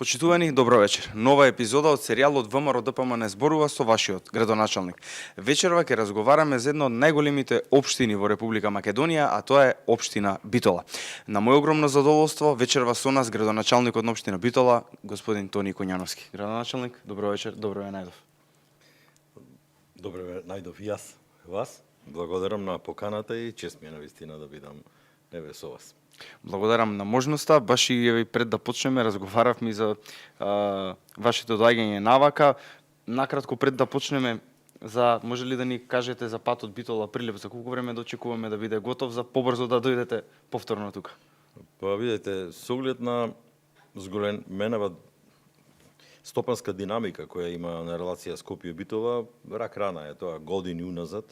Почитувани, добро вечер. Нова епизода од серијалот ВМРО ДПМН зборува со вашиот градоначалник. Вечерва ќе разговараме за една од најголемите општини во Република Македонија, а тоа е општина Битола. На мој огромно задоволство, вечерва со нас градоначалникот на општина Битола, господин Тони Коњановски. Градоначалник, добро вечер, добро ве најдов. Добро ве најдов и јас вас. Благодарам на поканата и чест ми е навистина да бидам еве со вас. Благодарам на можноста, баш и еве пред да почнеме разговаравме и за вашето доаѓање навака. Накратко пред да почнеме, може ли да ни кажете за патот Битола Прилеп, за колку време дочекуваме да биде готов за побрзо да дојдете повторно тука? Па видете, со оглед на зголеменава стопанска динамика која има на релација Скопје Битола, рак рана е тоа години уназад.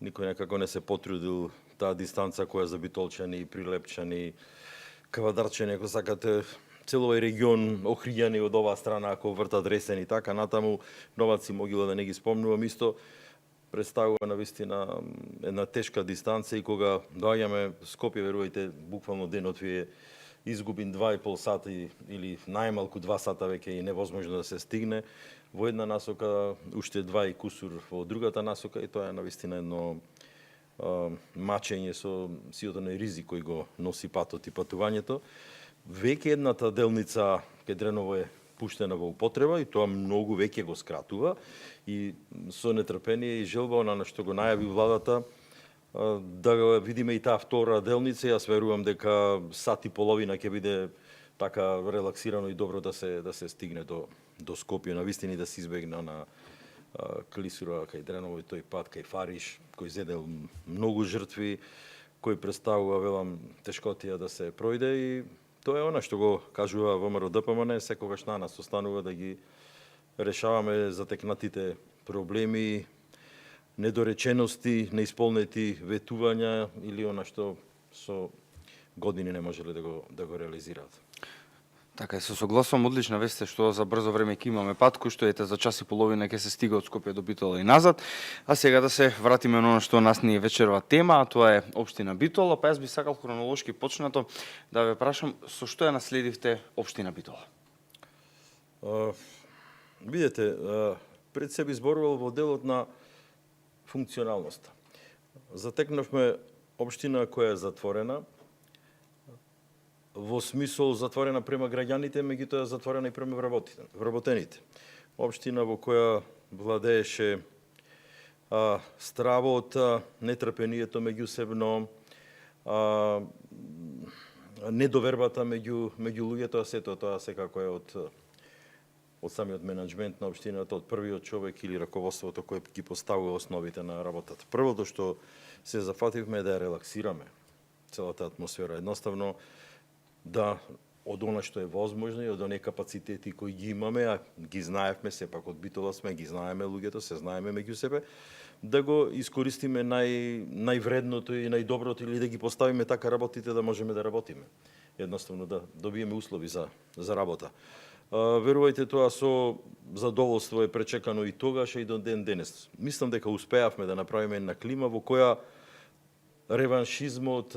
Никој некако не се потрудил таа дистанца која за битолчани, прилепчани, кавадарчани, ако сакате, цел овој регион охријани од оваа страна, ако вртат Ресен и така натаму, Новаци, Могила да не ги спомнувам, исто представува навистина една тешка дистанца и кога доаѓаме Скопје, верувајте, буквално денот ви е изгубин 2,5 сати или најмалку 2 сата веќе е невозможно да се стигне во една насока, уште 2 и кусур во другата насока и тоа е навистина едно мачење со сиот оној ризик кој го носи патот и патувањето. Веќе едната делница кај Дреново е пуштена во употреба и тоа многу веќе го скратува и со нетрпение и желба на што го најави владата да го видиме и таа втора делница. Јас верувам дека сат и половина ќе биде така релаксирано и добро да се стигне до Скопје, навистина да се избегне на клисура кај Дреново и тој пат кај Фариш, кој зедел многу жртви, кој представува, велам, тешкотија да се пројде и тоа е она што го кажува ВМРО ДПМН, секогаш на нас останува да ги решаваме затекнатите проблеми, недоречености, неисполнети ветувања или она што со години не можеле да го реализираат. Така е, се согласувам, одлична вест што за брзо време ќе имаме пат, кој што ете за час и половина ќе се стига од Скопје до Битола и назад. А сега да се вратиме на оно што нас ни е вечерва тема, а тоа е општина Битола, па јас би сакал хронолошки почнато да ве прашам со што ја наследивте општина Битола? Видете, пред себе зборувал во делот на функционалноста. Затекнавме општина која е затворена, во смисол затворена према граѓаните, меѓутоа затворена и према вработените. Општина во која владееше стравот, нетрпението меѓусебно, недовербата меѓу луѓето, а сето тоа секако е од самиот менеджмент на општината, од првиот човек или раководството кој ги поставува основите на работата. Првото што се зафативме е да ја релаксираме целата атмосфера. Едноставно да од она што е возможно и од оние капацитети кои ги имаме, а ги знаевме, сепак од Битола сме, ги знаеме луѓето, се знаеме меѓу себе, да го искористиме највредното и најдоброто или да ги поставиме така работите да можеме да работиме. Едноставно да добиеме услови за работа. Верувајте, тоа со задоволство е пречекано и тогаш и до ден денес. Мислам дека успеавме да направиме една клима во која реваншизмот,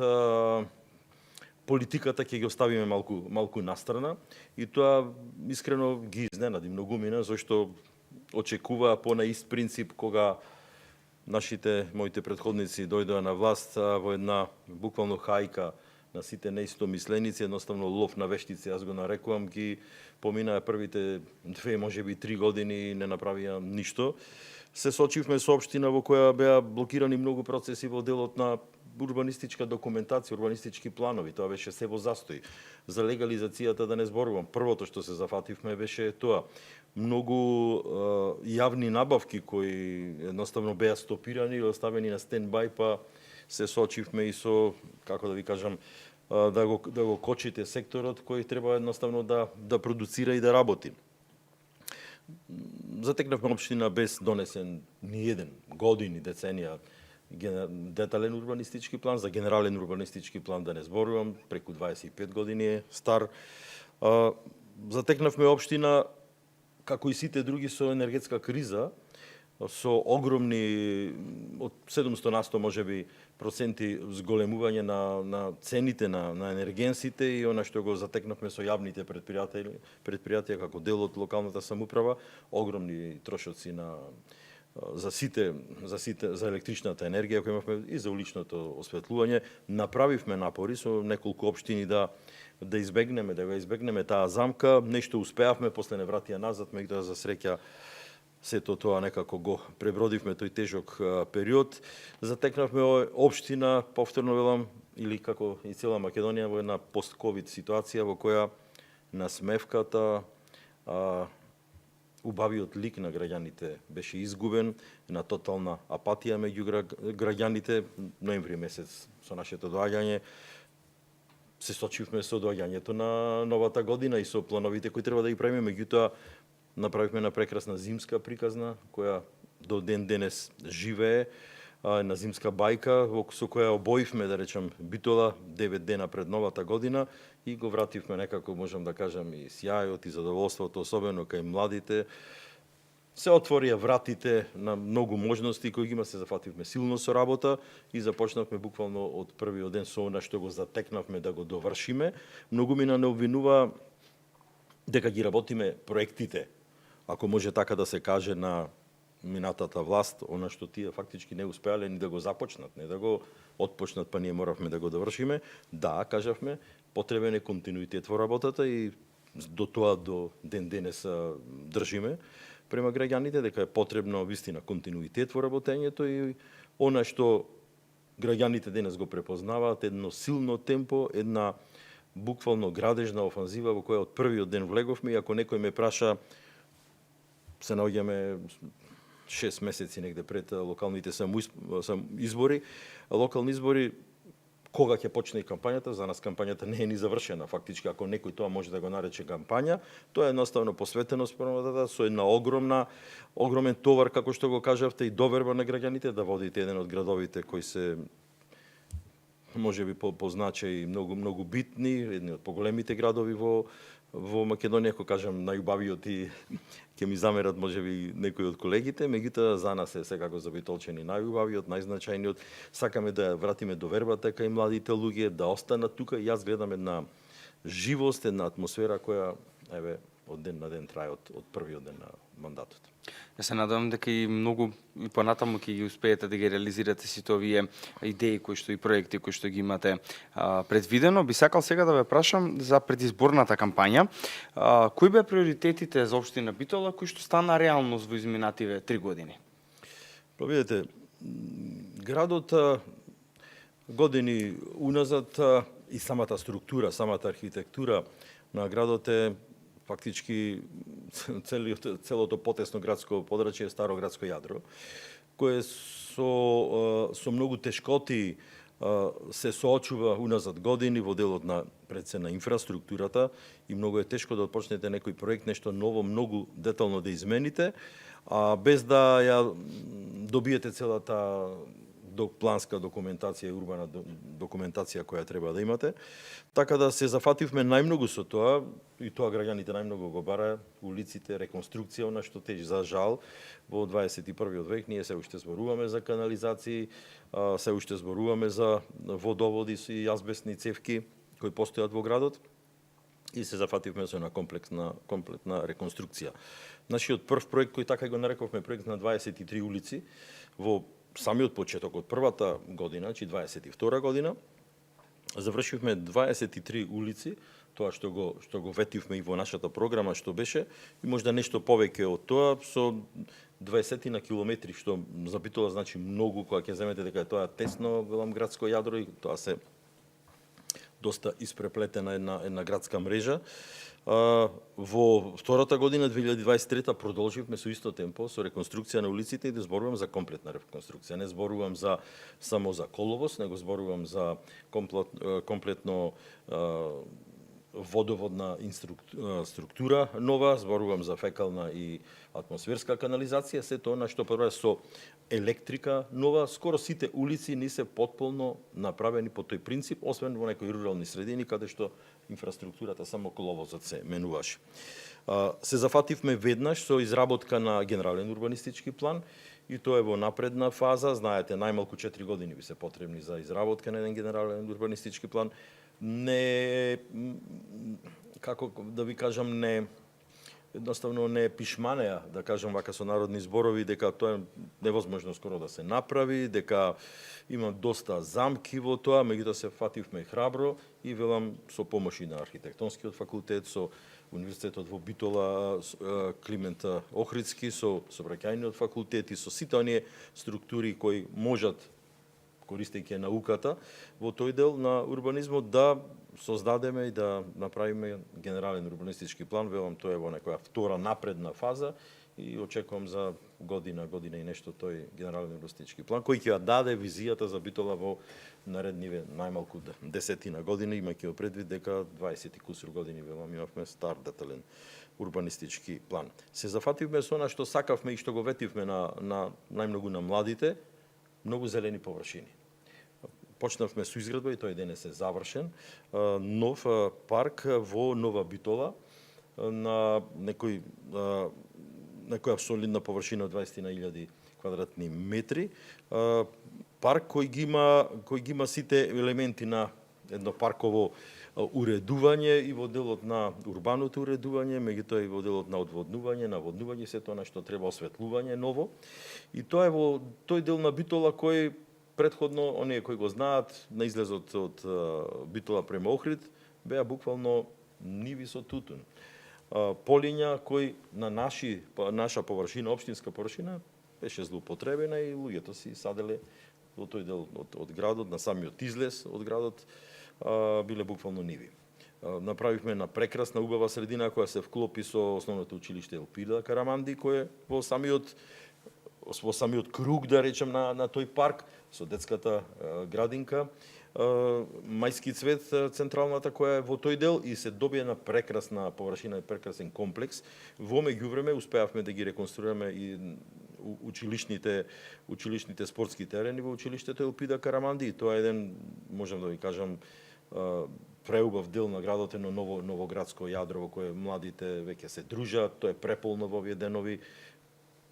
политиката ќе ги оставиме малку настрана и тоа искрено ги изненади многумина, зашто очекуваа по на ист принцип кога моите претходници дојдоа на власт во една буквално хајка на сите неистомисленици, едноставно лов на вештици, јас го нарекувам, ги поминаа првите 2, можеби 3 години и не направија ништо. Се сочивме со општина во која беа блокирани многу процеси во делот на урбанистичка документација, урбанистички планови, тоа беше се во застој. За легализацијата да не зборувам. Првото што се зафативме беше тоа. Многу јавни набавки кои едноставно беа стопирани или оставени на стендбај, па се сочивме и со, како да ви кажам, да го кочите секторот кој треба едноставно да продуцира и да работи. Затекнавме општина без донесен ни еден години, деценија детален урбанистички план, за генерален урбанистички план да не зборувам, преку 25 години е стар. Затекнавме општина, како и сите други, со енергетска криза, со огромни од 700 на 100 можеби проценти зголемување на цените на енергенсите и она што го затекнавме со јавните предпријатија како дел од локалната самоуправа, огромни трошоци за електричната енергија која имавме и за уличното осветлување. Направивме напори со неколку општини да избегнеме таа замка, нешто успеавме, после не вратија назад, меѓутоа за среќа сето тоа некако го пребродивме тој тежок период. Затекнавме општина, повторно велам, или како и цела Македонија во една пост-ковид ситуација во која насмевката, убавиот лик на граѓаните беше изгубен, на тотална апатија меѓу граѓаните. Ноември месец со нашето доаѓање се сочивме со доаѓањето на новата година и со плановите кои треба да ги правиме, меѓутоа направивме една прекрасна зимска приказна која до ден денес живее, на зимска бајка со која обоивме, да речам, Битола 9 дена пред новата година и го вративме некако, можам да кажам, и сјајот и задоволството, особено кај младите. Се отворија вратите на многу можности кои ги има, се зафативме силно со работа и започнавме буквално од првиот ден со она што го затекнавме да го довршиме. Многу мина не обвинува дека ги работиме проектите, ако може така да се каже, на минатата власт, она што тие фактички не успеале ни да го започнат, не да го отпочнат, па ние моравме да го довршиме. Да, кажавме, потребен е континуитет во работата и до тоа до ден денес држиме према граѓаните, дека е потребно вистина континуитет во работењето и она што граѓаните денес го препознаваат, едно силно темпо, една буквално градежна офанзива во која од првиот ден влеговме, и ако некој ме праша, се наоѓаме 6 месеци негде пред локалните избори, кога ќе почне и кампањата. За нас кампањата не е ни завршена, фактички, ако некој тоа може да го нарече кампања. Тоа е едноставно посветено според со една огромен товар, како што го кажавте, и доверба на граѓаните да водите еден од градовите кои се можеби по значај многу битни, едни од поголемите градови во Македонија, ако кажам најубавиот, и ќе ми замерат можеби некои од колегите, меѓутоа за нас е секако за битолчани најубавиот, најзначајниот. Сакаме да вратиме довербата кај младите луѓе, да останат тука, и јас гледам една живост, една атмосфера која од ден на ден трае од првиот ден на мандатот. Ја се надевам дека и многу и понатаму ќе ги успеете да ги реализирате сите овие идеи кои што и проекти кои што ги имате предвидено. Би сакал сега да ве прашам за предизборната кампања. Кои беа приоритетите за општина Битола кои што стана реалност во изминативе 3 години? Видете, градот години уназад и самата структура, самата архитектура на градот е фактички целото потесно градско подрачје е старо градско јадро, кое со многу тешкоти се соочува уназад години во делот на на инфраструктурата, и многу е тешко да отпочнете некој проект, нешто ново, многу детално да измените, без да ја добиете целата планска документација и урбана документација која треба да имате. Така да се зафативме најмногу со тоа, и тоа граѓаните најмногу го бара, улиците, реконструкција, она што тежи. За жал, во 21. век ние се уште зборуваме за канализации, се уште зборуваме за водоводи и азбестни цевки кои постојат во градот, и се зафативме со една комплетна реконструкција. Нашиот прв проект, кој така го нарековме проект на 23 улици, во самиот почеток од првата година, значи 22 година, завршивме 23 улици, тоа што го ветивме и во нашата програма што беше, и можда нешто повеќе од тоа, со 20 на километри, што за Битола значи многу, кога ќе земете дека тоа е тесно, велам, градско јадро, и тоа се доста испреплетена една градска мрежа. Во втората година, 2023, продолживме со исто темпо, со реконструкција на улиците, и да зборувам за комплетна реконструкција. Не зборувам само за коловоз, него зборувам за комплетно водоводна структура нова, зборувам за фекална и атмосферска канализација, се тоа на што прво со електрика нова, скоро сите улици не се потполно направени по тој принцип, освен во некои рурални средини каде што инфраструктурата само коловозот се менуваше. Се зафативме веднаш со изработка на генерален урбанистички план и тоа е во напредна фаза. Знаете, најмалку 4 години би се потребни за изработка на еден генерален урбанистички план. Не, како да ви кажам, едноставно не пишманеа, да кажам вака со народни зборови, дека тоа е невозможно скоро да се направи, дека има доста замки во тоа, меѓутоа се фативме храбро и велам со помош и на архитектонскиот факултет, со Универзитетот во Битола, Климент Охридски, со Сообраќајниот факултет и со сите оние структури кои можат, користејќи науката, во тој дел на урбанизмот да создадеме и да направиме генерален урбанистички план. Велам, тоа е во некоја втора напредна фаза и очекувам за година и нешто тој генерален урбанистички план, кој ќе ја даде визијата за Битола во наредниве најмалку 10 години, имајќи предвид дека 20 кусур години, велам, имавме стар детален урбанистички план. Се зафативме со она што сакавме и што го ветивме на најмногу на младите, многу зелени површини. Почнавме со изградба и тој денес е завршен. Нов парк во Нова Битола на некоја солидна површина од 20.000 квадратни метри. Парк кој ги има сите елементи на едно парково уредување и во делот на урбаното уредување, меѓутоа и во делот на одводнување, наводнување, се тоа на што треба осветлување ново. И тоа е во тој дел на Битола кој претходно, оние кои го знаат, на излезот од Битола према Охрид, беа буквално ниви со тутун. Полиња кои на наша површина, општинска површина, беше злоупотребена и луѓето си саделе во тој дел од градот, на самиот излез од градот, биле буквално ниви. Направивме една прекрасна, убава средина која се вклопи со основното училиште Елпида Караманди, кој е во самиот круг, да речем, на тој парк, со детската градинка, Мајски цвет, централната која е во тој дел, и се добие една прекрасна површина и прекрасен комплекс. Во меѓувреме успеавме да ги реконструираме и училишните спортски терени во училиштето Елпида Караманди. И тоа е еден, можам да ви кажам, преубав дел на градот, едно новоградско јадро во кое младите веќе се дружат. Тоа е преполно во овие денови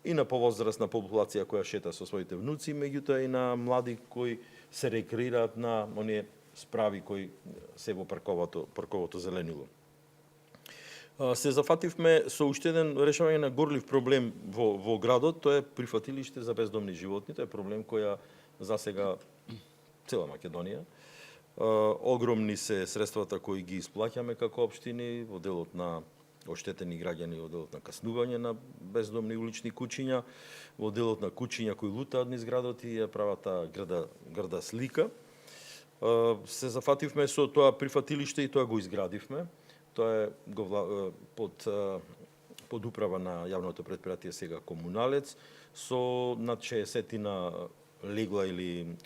и на повозрастна популација која шета со своите внуци, меѓутоа и на млади кои се рекреираат на оние справи кои се во парковото зеленило. Се зафативме со уште еден решавање на горлив проблем во градот, тоа е прифатилиште за бездомни животни. Тоа е проблем која засега цела Македонија. Огромни се средствата кои ги исплаќаме како општини во делот на оштетени граѓани, во делот на каснување на бездомни улични куќиња, во делот на куќиња кои лутаат низ градот и ја прават таа грда слика. Се зафативме со тоа прифатилиште и тоа го изградивме. Тоа е под управа на јавното претпријатие сега Комуналец, со над 60 легла или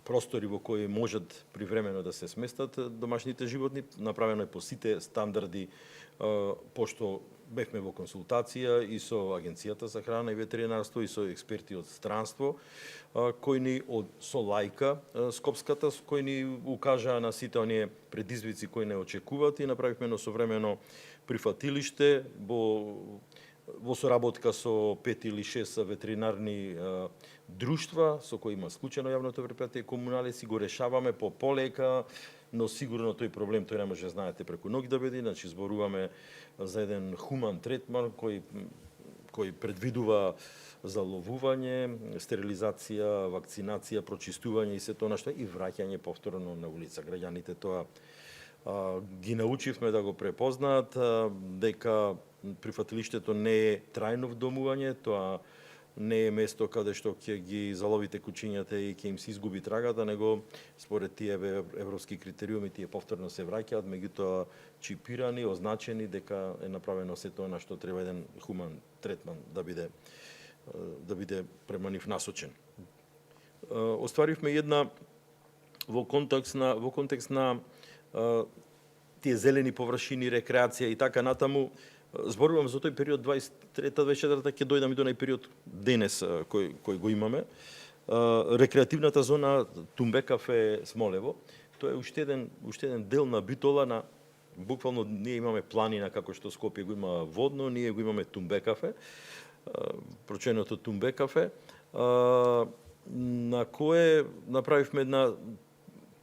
простори во кои можат привремено да се сместат домашните животни. Направено е по сите стандарди, пошто бевме во консултација и со Агенцијата за храна и ветеринарство и со експерти од странство, кои ни со лајка скопската, кои ни укажаа на сите оние предизвици кои не очекуваат, и направивме едно современо прифатилиште во соработка со 5 или 6 ветеринарни друштва со кои има склучено јавното претпријатие Комуналец, и го решаваме по полека, но сигурно тој проблем тој не може, знаете, преку ноќ да биде. Значи зборуваме за еден хуман третман кој предвидува заловување, стерилизација, вакцинација, прочистување и се тоа нешто, и враќање повторно на улица. Граѓаните тоа ги научивме да го препознаат, дека прифатилиштето не е трајно вдомување, тоа не е место каде што ќе ги заловите кучињата и ќе им се изгуби трагата, него според тие европски критериуми тие повторно се враќаат, меѓутоа чипирани, означени дека е направено се тоа на што треба еден хуман третман да биде према нив насочен. Остваривме една во контекст на тие зелени површини, рекреација и така натаму. Зборувам за тој период 23-24 ќе дојдам и до нај период денес кој го имаме. Рекреативната зона Тумбе кафе Смолево, тоа е уште еден дел на Битола, на буквално ние имаме планина како што Скопје го има водно, ние го имаме Тумбе кафе, проченото Тумбе кафе, на кое направивме една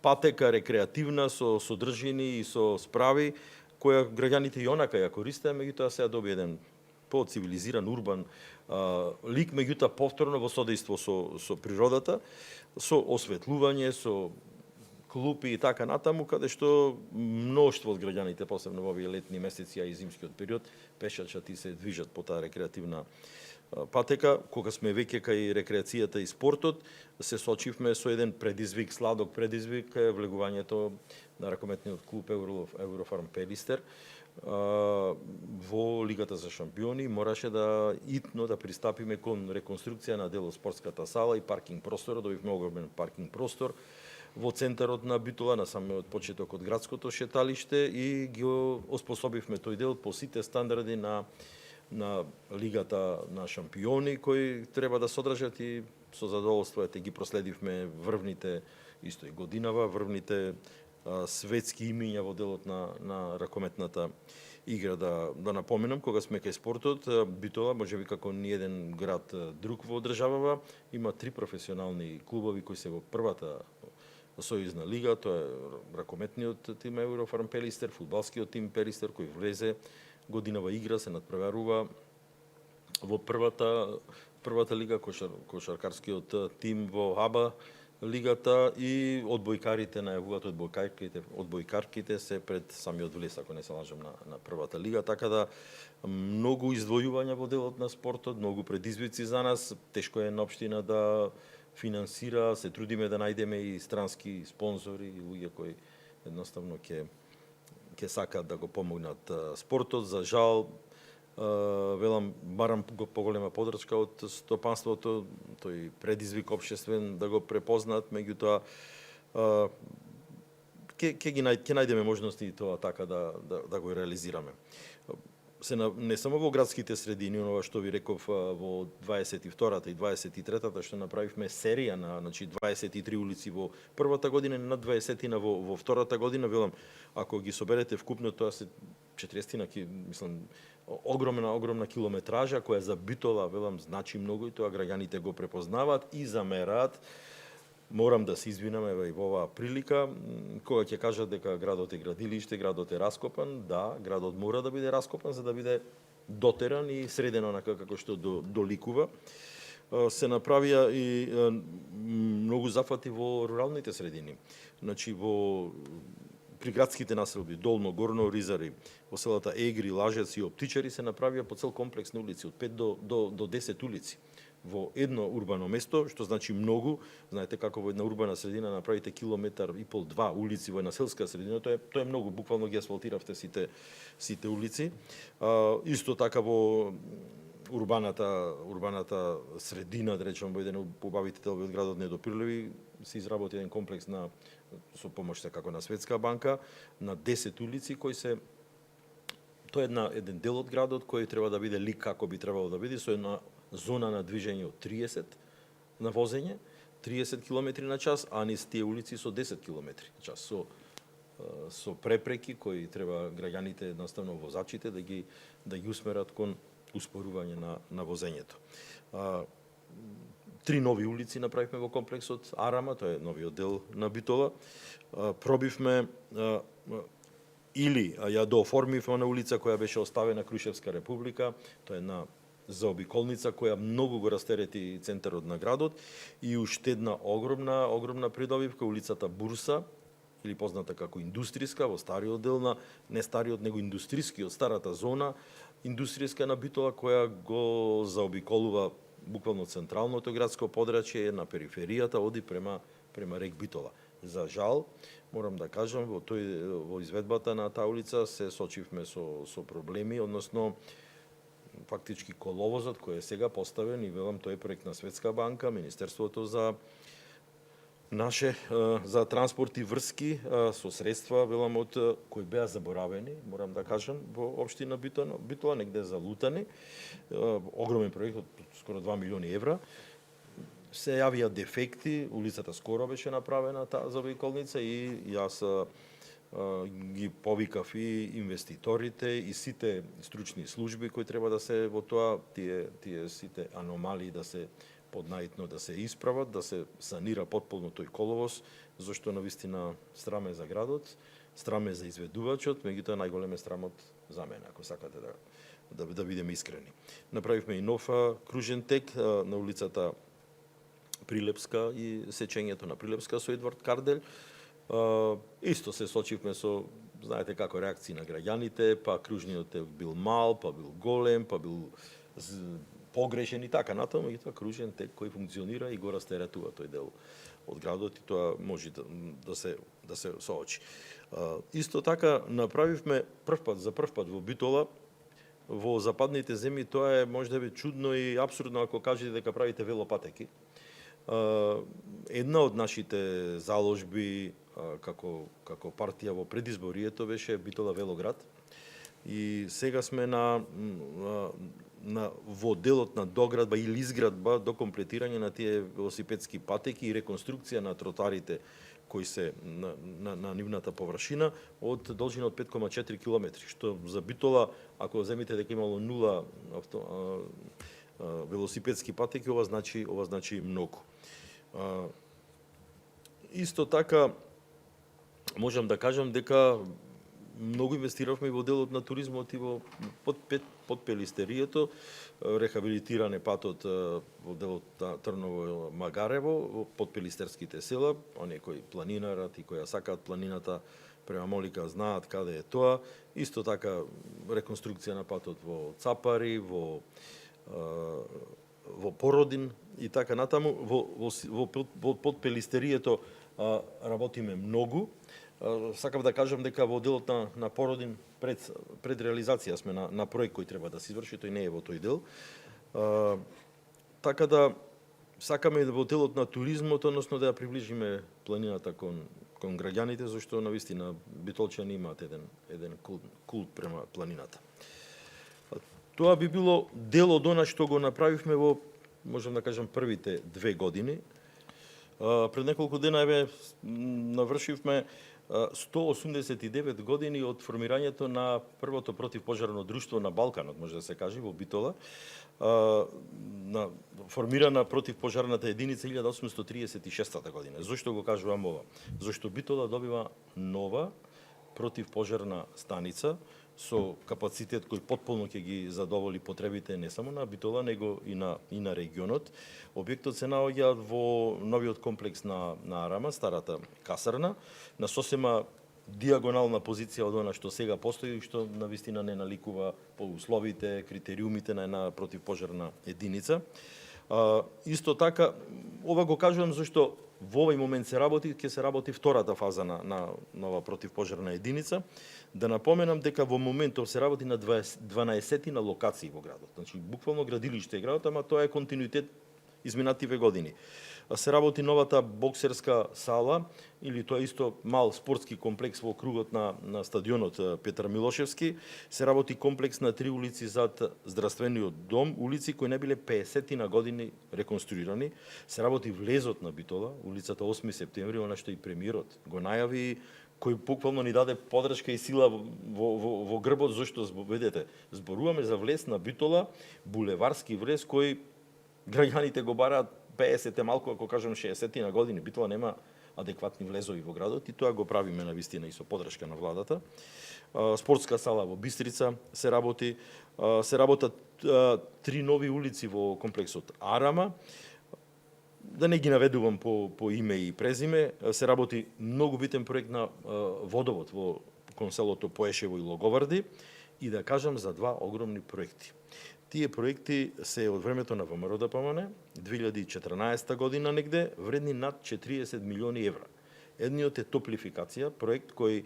патека рекреативна со содржини и со справи, која граѓаните и онака ја користеа, меѓутоа сега доби еден по-цивилизиран, урбан лик, меѓутоа повторно во содејство со природата, со осветлување, со клупи и така натаму, каде што мноштво од граѓаните, посебно во овие летни месеци, а и зимскиот период, пешачати се движат по таа рекреативна патека. Кога сме веќе кај рекреацијата и спортот, се сочивме со еден предизвик, сладок предизвик, влегувањето на ракометниот клуб Еврофарм Пелистер во Лигата за шампиони. Мораше да итно да пристапиме кон реконструкција на дел од спортската сала и паркинг простор. Добивме огромен паркинг простор во центарот на Битола, на самиот почеток од градското шеталиште, и ги оспособивме тој дел по сите стандарди на Лигата на шампиони кои треба да содржат, и со задоволство ги проследивме врвните, исто и годинава, врвните светски имиња во делот на ракометната игра. Да напоменам, кога сме кај спортот, Битола, можеби како ниеден град друг во државава, има 3 професионални клубови кои се во првата сојузна лига. Тоа е ракометниот тим Еврофарм Пелистер, фудбалскиот тим Пелистер, кој влезе годинава игра, се надпреварува во првата лига, кошаркарскиот тим во АБА лигата, и одбојкарите најавуваат, одбојкарките се пред самиот влез, ако не се лажам, на првата лига, така да многу издвојувања во делот на спортот, многу предизвици за нас. Тешко е на општина да финансира, се трудиме да најдеме и странски спонзори и луѓе кои едноставно ќе сакаат да го помогнат спортот. За жал, велам, барам го поголема подршка од стопанството, тој предизвик општествен да го препознаат, меѓутоа ќе најдеме можности и тоа така да го реализираме. Не само во градските средини, ова што ви реков во 22-та и 23-та, што направивме серија на 23 улици во првата година, на 20-тина во втората година, велам, ако ги соберете вкупно, тоа се 40-тина, мислам, огромна километража, која за Битола, велам, значи многу, и тоа граѓаните го препознаваат и замераат. Морам да се извинам и во оваа прилика, кога ќе кажат дека градот е градилиште, градот е раскопан. Да, градот мора да биде раскопан за да биде дотеран и среден онака како што доликува. Се направија и многу зафати во руралните средини. Значи, при градските населби, Долно, Горно, Ризари, во селата Егри, Лажец и Оптичари, се направија по цел комплекс на улици, од 5 до 10 улици во едно урбано место, што значи многу. Знаете како во една урбана средина направите километар и пол, 2 улици, во една селска средина, тоа е многу, буквално ги асфалтиравте сите улици. Исто така во урбаната средина, да речем, во еден убавите делови од градот Недопирливи, се изработи еден комплекс со помош како на Светска банка, на 10 улици кои се. Тоа е еден дел од градот кој треба да биде лик како би требало да биде, со една зона на движење од 30 на возење, 30 км на час, а низ тие улици со 10 км на час, со препреки кои треба граѓаните, едноставно возачите, да ги усмерат кон успорување на возењето. 3 нови улици направивме во комплексот Арама, тоа е новиот дел на Битола. Пробивме или ја дооформивме на улица која беше оставена Крушевска република, тоа е една заобиколница која многу го растерети центарот на градот, и уште една огромна придобивка, улицата Бурса, или позната како индустријска, во стариот дел не стариот, него индустрискиот, старата зона индустријска на Битола, која го заобиколува буквално централното градско подрачје, на периферијата, оди према рек Битола. За жал, морам да кажам, во изведбата на таа улица се сочивме со проблеми, односно фактички коловозот кој е сега поставен, и велам, тој е проект на Светска банка, Министерството за наше за транспорт и врски со средства, велам, од кои беа заборавени, морам да кажам, во општина Битола, негде залутани. Огромен проект од скоро 2 милиони евра. Се јавија дефекти, улицата скоро беше направена таа заобиколница и јас ги повикав и инвеститорите и сите стручни служби кои треба да се во тоа, тие сите аномалии да се поднаитно да се исправат, да се санира потполно тој коловоз, зашто навистина страме за градот, страме за изведувачот, меѓутоа најголем е страмот за мене, ако сакате да бидеме искрени. Направивме и нов кружен тек на улицата Прилепска и сечењето на Прилепска со Едвард Кардель. Исто се сочивме со, знаете како, реакции на граѓаните, па кружниот тек бил мал, па бил голем, па бил погрешен и така натаму, и тоа кружен тек кој функционира и го растеретува тој дел од градот и тоа може да се соочи. Исто така направивме за прв пат во Битола, во западните земји, тоа е можеби чудно и апсурдно ако кажете дека правите велопатеки. Една од нашите заложби како партија во предизборието беше Битола велоград и сега сме во делот на доградба или изградба до комплетирање на тие велосипедски патеки и реконструкција на тротарите кои се на нивната површина од должина од 5,4 км, што за Битола, ако земите дека имало 0 велосипедски патеки, ова значи многу. Исто така можам да кажам дека многу инвестиравме во делот на туризмот и во подпелистерието, рехабилитиране патот во делот на Трново-Магарево, во подпелистерските села, оние кои планинарат и кои ја сакаат планината према Молика знаат каде е тоа. Исто така реконструкција на патот во Цапари, во Породин и така натаму. Во подпелистерието работиме многу. Сакав да кажам дека во делот на Породин пред реализација сме на проект кој треба да се изврши, тој не е во тој дел. Така да сакаме во делот на туризмот, односно да ја приближиме планината кон граѓаните, зашто навистина битолчани имаат еден култ према планината. Тоа би било дел од она што го направивме во, можам да кажам, првите 2 години. Пред неколку дена навршивме 189 години од формирањето на првото противпожарно друштво на Балканот, може да се каже, во Битола. Формирана противпожарната единица 1836 година. Зошто го кажувам ова? Зошто Битола добива нова противпожарна станица со капацитет кој потполно ќе ги задоволи потребите не само на Битола, него и на регионот. Објектот се наоѓа во новиот комплекс на Арама, старата касарна, на сосема диагонална позиција од она што сега постои и што навистина не наликува по условите, критериумите на една противпожарна единица. Исто така, ова го кажувам зашто во овој момент ќе се работи втората фаза на нова противпожарна единица. Да напоменам дека во моментов се работи на 12 на локации во градот. Значи, буквално градилиште е градот, ама тоа е континуитет изминативе години. Се работи новата боксерска сала, или тоа исто мал спортски комплекс во кругот на стадионот Петар Милошевски. Се работи комплекс на 3 улици зад здравствениот дом, улици кои не биле 50 на години реконструирани. Се работи влезот на Битола, улицата 8 септември, она што и премиерот го најави, кој буквално ни даде подршка и сила во грбот, зашто видете, зборуваме за влез на Битола, булеварски влез кој граѓаните го бараат 50 малку, ако кажам 60 на години. Битола нема адекватни влезови во градот и тоа го правиме на вистина и со подршка на владата. Спортска сала во Бистрица се работи, се работат 3 нови улици во комплексот Арама. Да не ги наведувам по име и презиме, се работи многу битен проект на водовод во кон селото Поешево и Логоварди и да кажам за 2 огромни проекти. Тие проекти се од времето на ВМРО ДПМН, 2014 година негде, вредни над 40 милиони евра. Едниот е топлификација, проект кој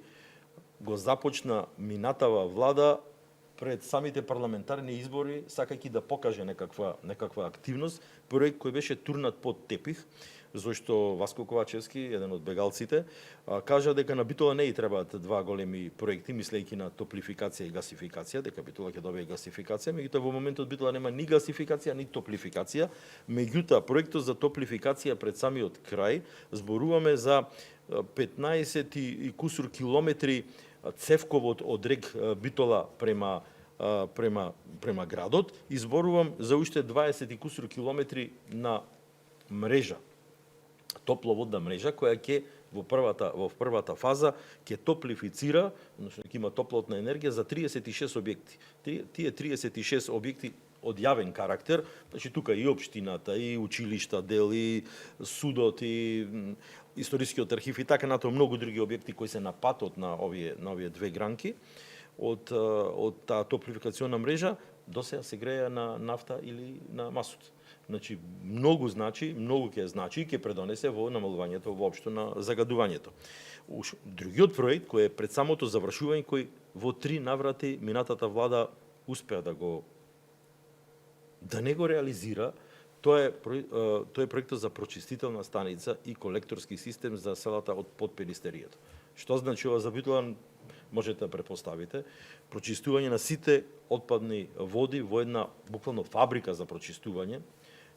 го започна минатава влада пред самите парламентарни избори, сакајќи да покаже некаква активност, проект кој беше турнат под тепих, зашто Васко Ковачевски, еден од бегалците, кажа дека на Битола не и требаат два големи проекти, мислејќи на топлификација и гасификација, дека Битола ќе добие гасификација, меѓутоа во моментот Битола нема ни гасификација, ни топлификација, меѓутоа проектот за топлификација пред самиот крај, зборуваме за 15 и кусур километри цевковод од рек Битола према градот, изборувам за уште 20 и кусур километри на мрежа, топловодна мрежа која ќе во првата фаза ќе топлифицира, односно ќе има топлотна енергија за 36 објекти. Тие 36 објекти од јавен карактер, значи тука и општината, и училишта дел, и судот, и историскиот архив и така натаму многу други објекти кои се на патот на овие две гранки од таа топлификациона мрежа, досега се греја на нафта или на масут. Значи многу ќе значи и ќе предонесе во намалувањето воопшто на загадувањето. Другиот проект кој е пред самото завршување, кој во 3 наврати минатата влада успеа да не го реализира, тоа е проектот за прочистителна станица и колекторски систем за селата од подперистеријата. Што значи ова за Битола? Можете да претпоставите, прочистување на сите отпадни води во една буквално фабрика за прочистување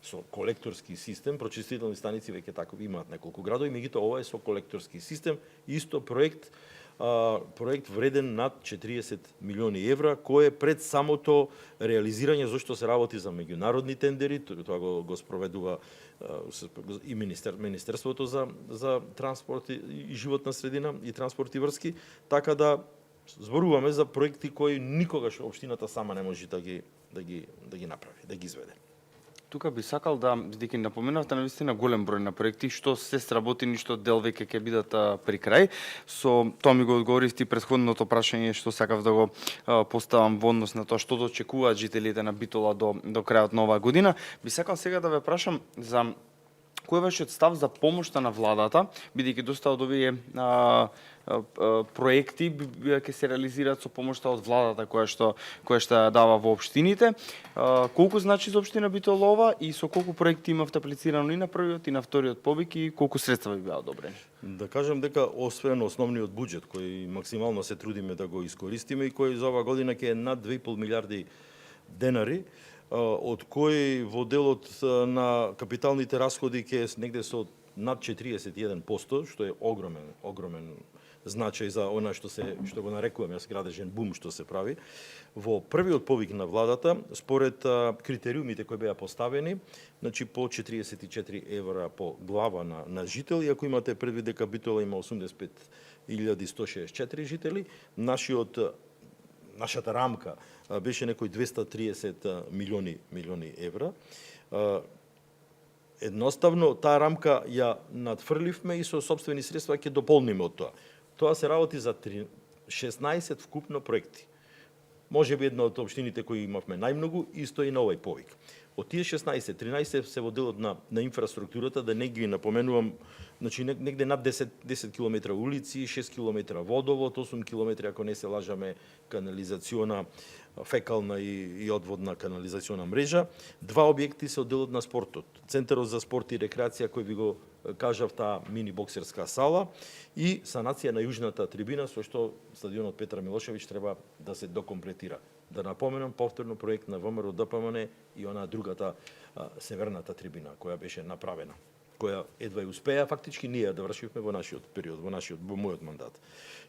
со колекторски систем. Прочистителни станици веќе така имаат неколку градови, меѓутоа ова е со колекторски систем, исто проект вреден над 40 милиони евра, кој е пред самото реализирање, зашто се работи за меѓународни тендери, тоа го спроведува и Министерството за транспорт и животна средина и транспорт и врски, така да зборуваме за проекти кои никогаш општината сама не може да ги направи, да ги изведе. Тука би сакал да, бидејќи напоменавте навистина голем број на проекти, што се сработени, што дел веќе ќе бидат при крај. Со тоа ми го одговоривте претходното прашање што сакав да го поставам во однос на тоа што очекуваат жителите на Битола до крајот на оваа година. Би сакал сега да ве прашам за кој е вашиот став за помошта на владата, бидејќи доста од овие проекти ќе се реализираат со помошта од владата која што дава во општините. Колку значи за општина Битола ова и со колку проекти имавте аплицирано и на првиот и на вториот повик и колку средства би беа одобрени? Да кажам дека освен основниот буџет кој максимално се трудиме да го искористиме и кој за оваа година ќе е над 2,5 милиарди денари, од кој во делот на капиталните расходи ќе е негде со над 41%, што е огромен значај за она што го нарекуваме јас градежен бум што се прави. Во првиот повик на владата, според критериумите кои беа поставени, значи по 44 евра по глава на жител, и ако имате предвид дека Битола има 85.164 жители, нашата рамка беше некои 230 милиони евра. Едноставно, таа рамка ја надфрливме и со сопствени средства ќе дополниме од тоа. Тоа се работи за 16 вкупно проекти. Може би една од општините кои имавме најмногу, исто и на овој повик. Од тие 16, 13 се во делот на инфраструктурата, да не ги напоменувам, значи негде над 10 км улици, 6 км водовод, 8 км, ако не се лажаме, канализациона, фекална и одводна канализациона мрежа. 2 објекти се од делот на спортот. Центарот за спорт и рекреација, кој ви го кажав, таа мини боксерска сала, и санација на јужната трибина, со што стадионот Петар Милошевиќ треба да се докомплетира. Да напоменам повторно проект на ВМРО ДПМН и она другата северната трибина која беше направена, која едва и успеа фактички ние да вршивме во нашиот период, во мојот мандат.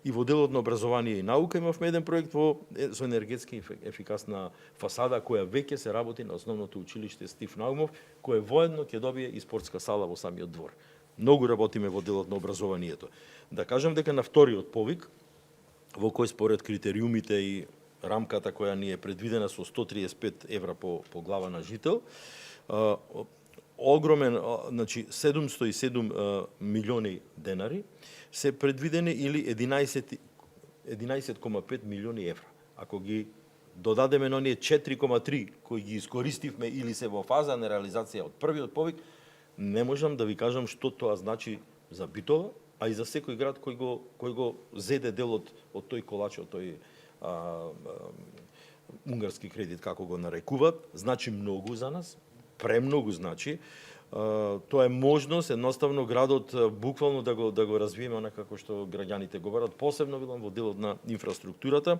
И во делот на образование и наука имавме еден проект со енергетски ефикасна фасада која веќе се работи на основното училиште Стив Наумов, кој воедно ќе добие и спортска сала во самиот двор. Многу работиме во делот на образованието. Да кажам дека на вториот повик, во кој според критериумите и рамката која ни е предвидена со 135 евра по глава на жител, огромен, значи 707 милиони денари се предвидени или 11,5 милиони евра. Ако ги додадеме на оние 4,3 кои ги искористивме или се во фаза на реализација од првиот повик, не можам да ви кажам што тоа значи за Битола, а и за секој град кој го зеде дел од тој колач, од тој унгарски кредит, како го нарекуваат, значи многу за нас, премногу значи. Тоа е можност едноставно градот буквално да го развиеме онака како што граѓаните говорат, посебно во делот на инфраструктурата.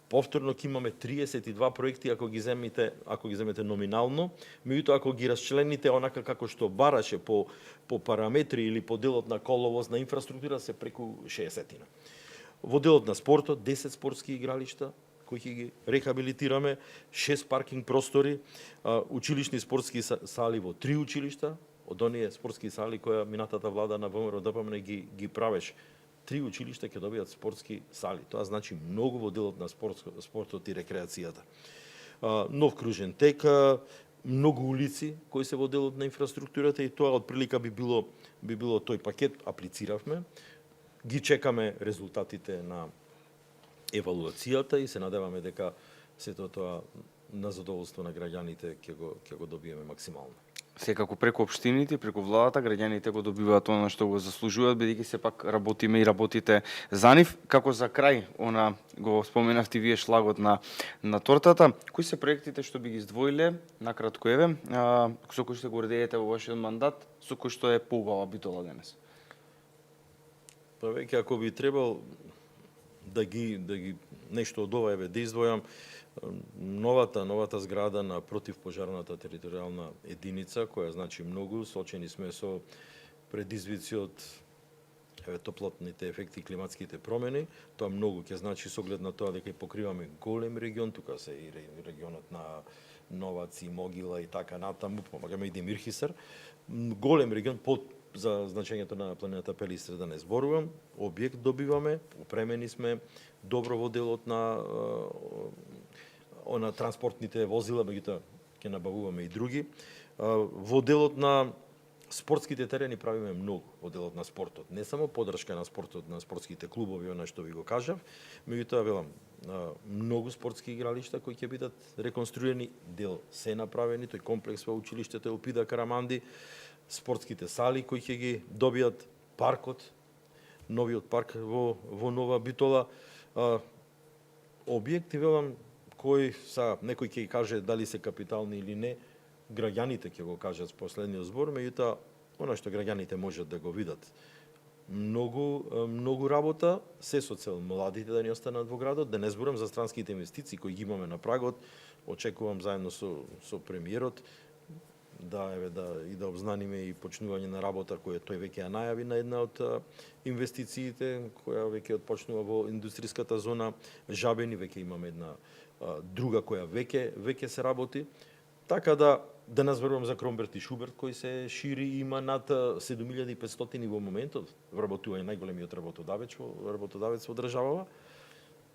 Повторно ќе имаме 32 проекти ако ги земете номинално, меѓутоа ако ги расчлените онака како што бараше по параметри или по делот на коловоз на инфраструктура се преку 60. Во делот на спортот 10 спортски игралишта кои ќе ги рехабилитираме, 6 паркинг простори, училишни спортски сали во 3 училишта, од оние спортски сали која минатата влада на ВМРО ДПМН ги правеше. 3 училишта ќе добијат спортски сали. Тоа значи многу во делот на спортот и рекреацијата. Нов кружен тек, многу улици кои се во делот на инфраструктурата и тоа од прилика би било тој пакет, аплициравме. Ги чекаме резултатите на евалуацијата и се надеваме дека сето тоа на задоволство на граѓаните ќе го добиеме максимално. Секако преку општините, преку владата, граѓаните го добиваат она што го заслужуваат, бидејќи сепак работиме и работите за нив. Како за крај, го споменавте вие шлагот на тортата, кои се проектите што би ги издвоиле, накратко еве, со кои што го урдеете во вашиот мандат, со кои што е поубава Битола денес? Па веќе ако би требал да ги нешто од ова да издвојам, новата зграда на противпожарната територијална единица, која значи многу, сочени сме со предизвици од топлотните ефекти и климатските промени. Тоа многу ќе значи со оглед на тоа дека покриваме голем регион, тука се и регионот на Новаци, Могила и така натаму, помагаме и Демирхисар. Голем регион за значењето на планината Пелистра да не зборувам, објект добиваме, опремени сме добро во делот на транспортните возила, меѓутоа ќе набавуваме и други. Во делот на спортските терени правиме многу во делот на спортот. Не само поддршка на спортот, на спортските клубови, она што ви го кажав, меѓутоа велам, многу спортски игралишта кои ќе бидат реконструирани, дел се направени, тој комплекс во училиштето Елпида Караманди, спортските сали кои ќе ги добијат, паркот, новиот парк во Нова Битола, објекти велам кои некој ќе каже дали се капитални или не, граѓаните ќе го кажат последниот збор, меѓутоа она што граѓаните можат да го видат. Многу работа, се со цел младите да ни останат во градот, да не зборам за странските инвестиции кои ги имаме на прагот. Очекувам заедно со премиерот да обзнаниме и почнување на работа која тој веќе ја најави на една од инвестициите која веќе отпочнува во индустријската зона Жабени, веќе имаме една друга која веќе се работи. Така да не зборувам за Кромберт и Шуберт кој се шири, има над 7500 во моментот вработување, најголемиот работодавец во државава.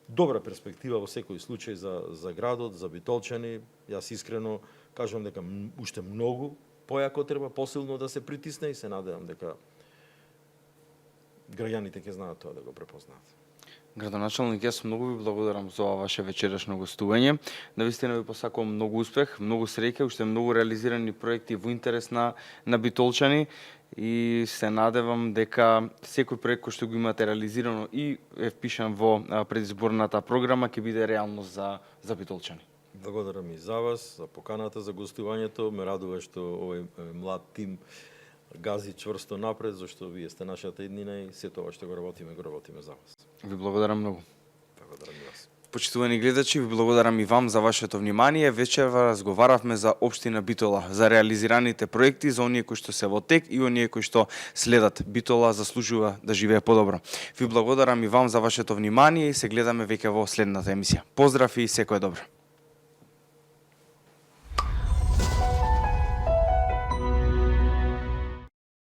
Добра перспектива во секој случај за градот, за битолчани. Јас искрено кажам дека уште многу појако треба посилно да се притисне и се надевам дека граѓаните ќе знаат тоа да го препознаат. Градоначалник, јас многу ви благодарам за ова ваше вечерашно гостување. Навистина ви посакувам многу успех, многу среќа, уште многу реализирани проекти во интерес на битолчани и се надевам дека секој проект кој што го имате реализирано и е впишан во предизборната програма ќе биде реалност за битолчани. Благодарам и за вас, за поканата, за гостувањето. Ме радува што овој млад тим гази чврсто напред, зашто вие сте нашата еднина и се тоа што го работиме за вас. Ви благодарам многу. Благодарам и вас. Почитувани гледачи, ви благодарам и вам за вашето внимание. Вечерва разговаравме за општина Битола, за реализираните проекти, за оние кои што се во тек и оние кои што следат. Битола заслужува да живее подобро. Ви благодарам и вам за вашето внимание и се гледаме веќе во следната емисија. Поздрав и секое добро.